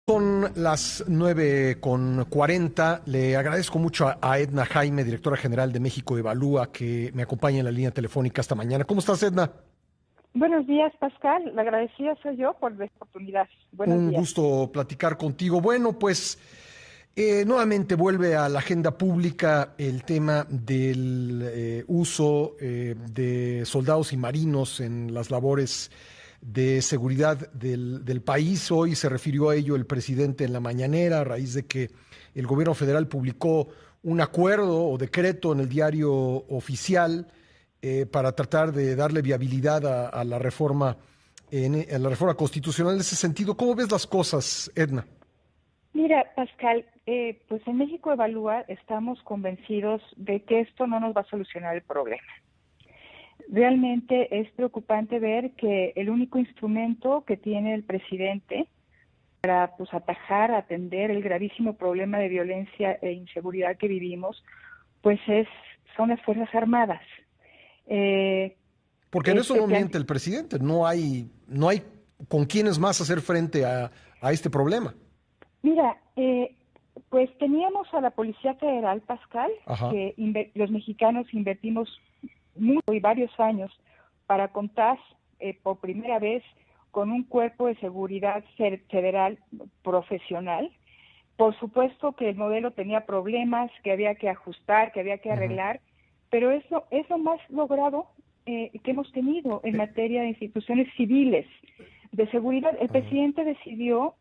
Son las 9:40. Le agradezco mucho a Edna Jaime, directora general de México Evalúa, que me acompaña en la línea telefónica esta mañana. ¿Cómo estás, Edna? Buenos días, Pascal. La agradecida soy yo por la oportunidad. Buenos Un días. gusto platicar contigo. Bueno, pues nuevamente vuelve a la agenda pública el tema del uso de soldados y marinos en las labores de seguridad del país. Hoy se refirió a ello el presidente en la mañanera a raíz de que el gobierno federal publicó un acuerdo o decreto en el diario oficial para tratar de darle viabilidad a la reforma a la reforma constitucional en ese sentido. ¿Cómo ves las cosas, Edna? Mira, Pascal, pues en México Evalúa estamos convencidos de que esto no nos va a solucionar el problema. Realmente es preocupante ver que el único instrumento que tiene el presidente para atajar, atender el gravísimo problema de violencia e inseguridad que vivimos, pues son las Fuerzas Armadas. Porque en eso no miente el presidente, no hay con quiénes más hacer frente a este problema. Mira, pues teníamos a la Policía Federal, Pascal, Ajá. que los mexicanos invertimos mucho y varios años para contar por primera vez con un cuerpo de seguridad federal profesional. Por supuesto que el modelo tenía problemas, que había que ajustar, que había que arreglar, pero eso es lo más logrado que hemos tenido en materia de instituciones civiles de seguridad. El presidente decidió,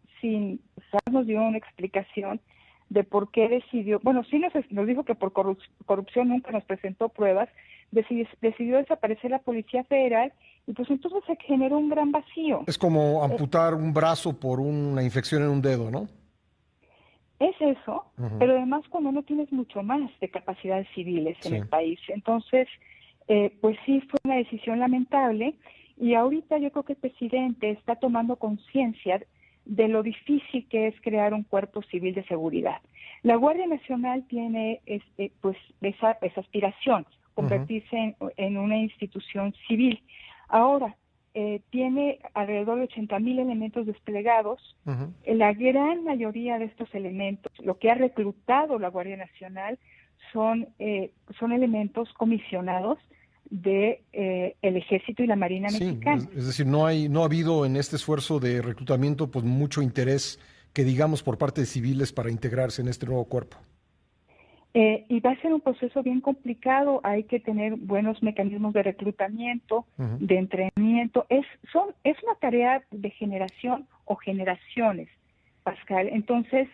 nos dio una explicación de por qué decidió, bueno, sí nos dijo que por corrupción nunca nos presentó pruebas, decidió desaparecer la Policía Federal y pues entonces se generó un gran vacío. Es como amputar un brazo por una infección en un dedo, ¿no? Es eso, pero además cuando no tienes mucho más de capacidades civiles en el país. Entonces, pues sí fue una decisión lamentable y ahorita yo creo que el presidente está tomando conciencia de lo difícil que es crear un cuerpo civil de seguridad. La Guardia Nacional tiene esa aspiración, convertirse en una institución civil. Ahora, tiene alrededor de 80,000 elementos desplegados. La gran mayoría de estos elementos, lo que ha reclutado la Guardia Nacional, son elementos comisionados de el Ejército y la Marina mexicana. Es decir, no ha habido en este esfuerzo de reclutamiento pues mucho interés, que digamos, por parte de civiles para integrarse en este nuevo cuerpo. Y va a ser un proceso bien complicado. Hay que tener buenos mecanismos de reclutamiento, de entrenamiento. Es una tarea de generación o generaciones, Pascal. Entonces,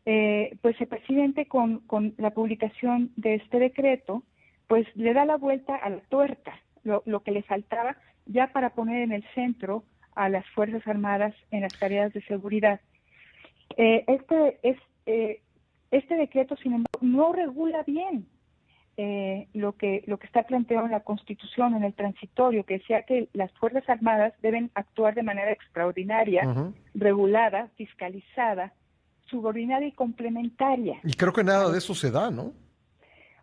pues el presidente con la publicación de este decreto, pues le da la vuelta a la tuerca, lo que le faltaba ya para poner en el centro a las Fuerzas Armadas en las tareas de seguridad. Este decreto, sin embargo, no regula bien lo que está planteado en la Constitución, en el transitorio, que decía que las Fuerzas Armadas deben actuar de manera extraordinaria, regulada, fiscalizada, subordinada y complementaria. Y creo que nada de eso se da, ¿no?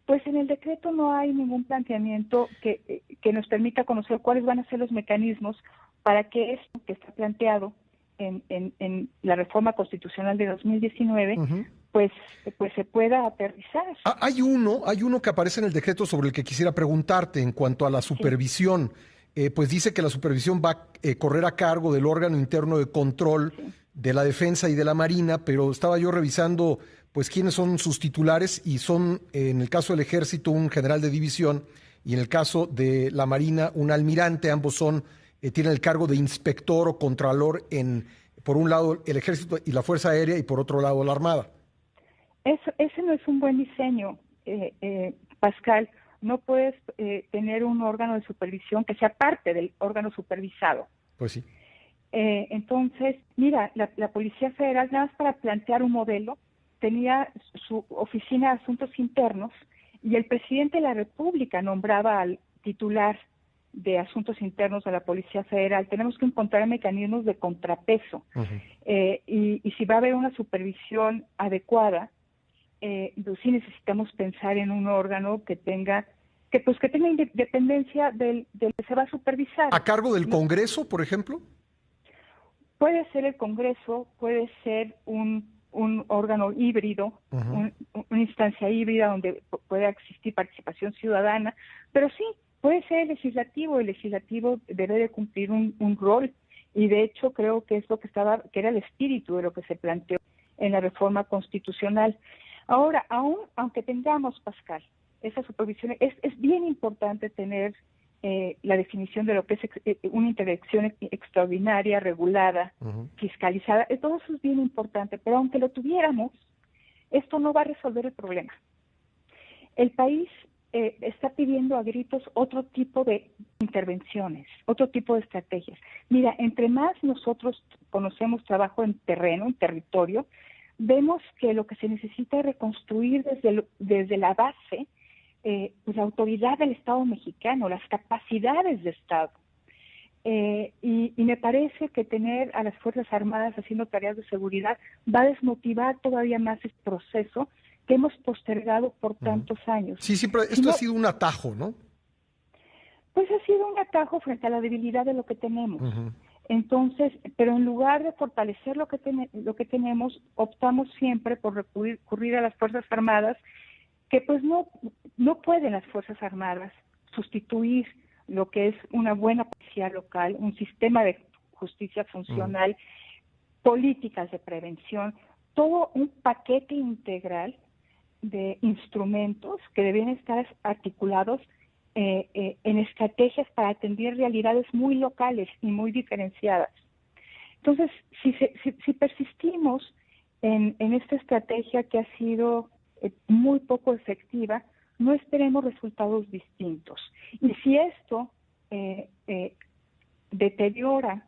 Pues en el decreto no hay ningún planteamiento que nos permita conocer cuáles van a ser los mecanismos para que esto que está planteado en la reforma constitucional de 2019 pues se pueda aterrizar. Hay uno que aparece en el decreto sobre el que quisiera preguntarte en cuanto a la supervisión. Pues dice que la supervisión va a correr a cargo del órgano interno de control de la Defensa y de la Marina, pero estaba yo revisando pues quiénes son sus titulares y son, en el caso del Ejército, un general de división y en el caso de la Marina, un almirante. Ambos tienen el cargo de inspector o contralor por un lado el Ejército y la Fuerza Aérea y por otro lado la Armada. Ese no es un buen diseño, Pascal. No puedes tener un órgano de supervisión que sea parte del órgano supervisado. Pues sí. Entonces, mira, la Policía Federal, nada más para plantear un modelo, tenía su oficina de asuntos internos y el presidente de la República nombraba al titular de asuntos internos de la Policía Federal. Tenemos que encontrar mecanismos de contrapeso y si va a haber una supervisión adecuada, pues sí necesitamos pensar en un órgano que tenga independencia del que se va a supervisar. ¿A cargo del Congreso, por ejemplo? puede ser el Congreso, puede ser un órgano híbrido, una instancia híbrida donde pueda existir participación ciudadana, pero sí, puede ser el legislativo debe de cumplir un rol, y de hecho creo que es lo que era el espíritu de lo que se planteó en la reforma constitucional. Ahora, aunque tengamos, Pascal, esa supervisión, es bien importante tener la definición de lo que es una intervención extraordinaria, regulada, fiscalizada. Todo eso es bien importante, pero aunque lo tuviéramos, esto no va a resolver el problema. El país está pidiendo a gritos otro tipo de intervenciones, otro tipo de estrategias. Mira, entre más nosotros conocemos trabajo en terreno, en territorio, vemos que lo que se necesita es reconstruir desde la base pues la autoridad del Estado mexicano, las capacidades de Estado. Y me parece que tener a las Fuerzas Armadas haciendo tareas de seguridad va a desmotivar todavía más este proceso que hemos postergado por tantos años. Sí, siempre esto ha sido un atajo, ¿no? Pues ha sido un atajo frente a la debilidad de lo que tenemos. Entonces, pero en lugar de fortalecer lo que tenemos, optamos siempre por recurrir a las Fuerzas Armadas, que pues no pueden las Fuerzas Armadas sustituir lo que es una buena policía local, un sistema de justicia funcional, políticas de prevención, todo un paquete integral de instrumentos que deben estar articulados en estrategias para atender realidades muy locales y muy diferenciadas. Entonces, si persistimos en esta estrategia que ha sido muy poco efectiva, no esperemos resultados distintos. Y si esto deteriora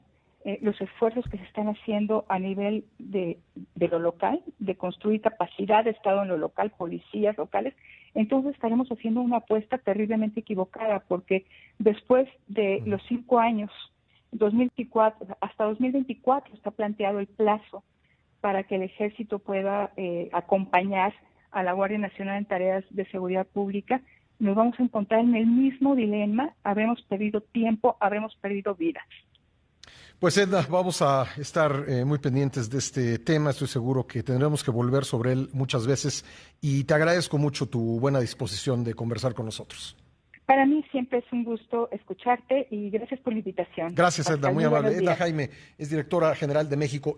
los esfuerzos que se están haciendo a nivel de lo local, de construir capacidad de Estado en lo local, policías locales, entonces estaremos haciendo una apuesta terriblemente equivocada, porque después de los 5 años, 2024, hasta 2024 está planteado el plazo para que el Ejército pueda acompañar a la Guardia Nacional en tareas de seguridad pública. Nos vamos a encontrar en el mismo dilema, habremos perdido tiempo, habremos perdido vidas. Pues Edna, vamos a estar muy pendientes de este tema, estoy seguro que tendremos que volver sobre él muchas veces y te agradezco mucho tu buena disposición de conversar con nosotros. Para mí siempre es un gusto escucharte y gracias por la invitación. Gracias, Edna, muy amable. Edna Jaime es directora general de México